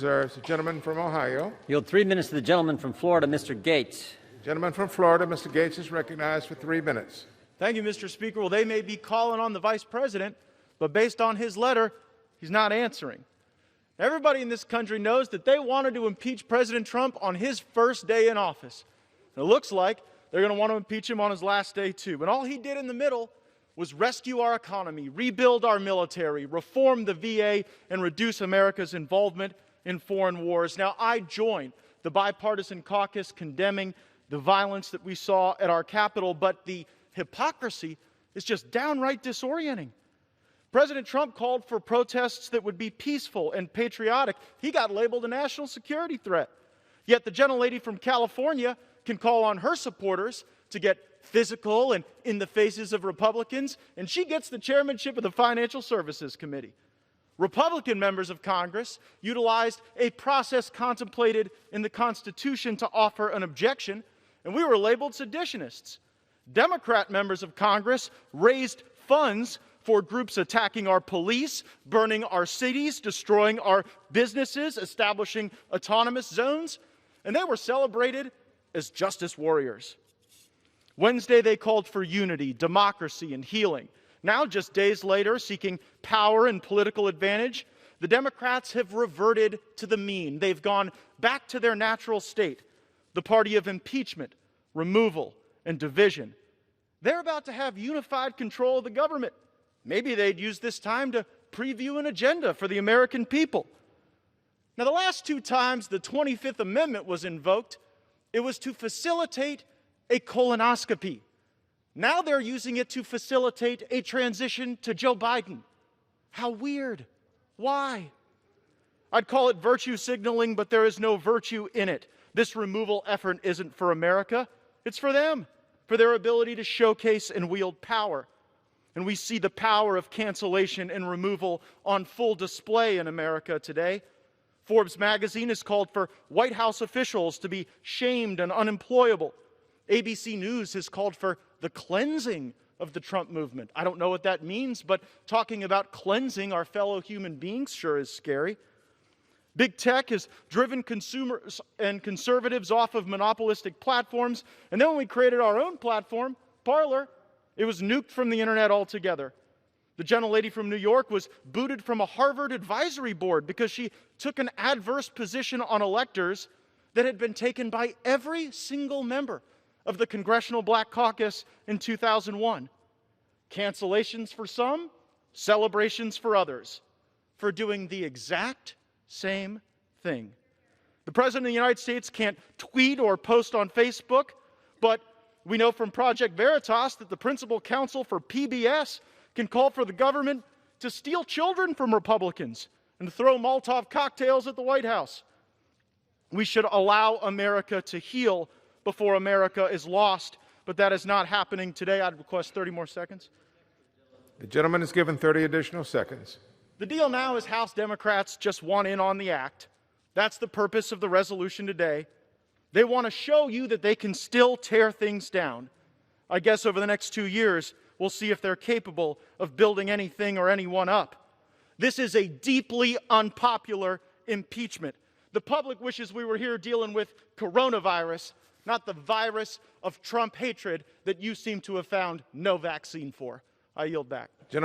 Reserves. The gentleman from Ohio. Yield 3 minutes to the gentleman from Florida, Mr. Gaetz. Gentleman from Florida, Mr. Gaetz, is recognized for 3 minutes. Thank you, Mr. Speaker. Well, they may be calling on the Vice President, but based on his letter, he's not answering. Everybody in this country knows that they wanted to impeach President Trump on his first day in office. And it looks like they're going to want to impeach him on his last day, too. And all he did in the middle was rescue our economy, rebuild our military, reform the VA, and reduce America's involvement in foreign wars. Now, I join the bipartisan caucus condemning the violence that we saw at our Capitol, but the hypocrisy is just downright disorienting. President Trump called for protests that would be peaceful and patriotic. He got labeled a national security threat. Yet the gentlelady from California can call on her supporters to get physical and in the faces of Republicans, and she gets the chairmanship of the Financial Services Committee. Republican members of Congress utilized a process contemplated in the Constitution to offer an objection, and we were labeled seditionists. Democrat members of Congress raised funds for groups attacking our police, burning our cities, destroying our businesses, establishing autonomous zones, and they were celebrated as justice warriors. Wednesday, they called for unity, democracy, and healing. Now, just days later, seeking power and political advantage, the Democrats have reverted to the mean. They've gone back to their natural state, the party of impeachment, removal, and division. They're about to have unified control of the government. Maybe they'd use this time to preview an agenda for the American people. Now, the last 2 times the 25th Amendment was invoked, it was to facilitate a colonoscopy. Now they're using it to facilitate a transition to Joe Biden. How weird. Why? I'd call it virtue signaling, but there is no virtue in it. This removal effort isn't for America. It's for them, for their ability to showcase and wield power. And we see the power of cancellation and removal on full display in America today. Forbes magazine has called for White House officials to be shamed and unemployable. ABC News has called for the cleansing of the Trump movement. I don't know what that means, but talking about cleansing our fellow human beings sure is scary. Big tech has driven consumers and conservatives off of monopolistic platforms, and then when we created our own platform, Parler, it was nuked from the internet altogether. The gentlelady from New York was booted from a Harvard advisory board because she took an adverse position on electors that had been taken by every single member of the Congressional Black Caucus in 2001. Cancellations for some, celebrations for others, for doing the exact same thing. The President of the United States can't tweet or post on Facebook, but we know from Project Veritas that the principal counsel for PBS can call for the government to steal children from Republicans and to throw Molotov cocktails at the White House. We should allow America to heal before America is lost, but that is not happening today. I'd request 30 more seconds. The gentleman is given 30 additional seconds. The deal now is House Democrats just want in on the act. That's the purpose of the resolution today. They want to show you that they can still tear things down. I guess over the next 2 years, we'll see if they're capable of building anything or anyone up. This is a deeply unpopular impeachment. The public wishes we were here dealing with coronavirus, not the virus of Trump hatred that you seem to have found no vaccine for. I yield back.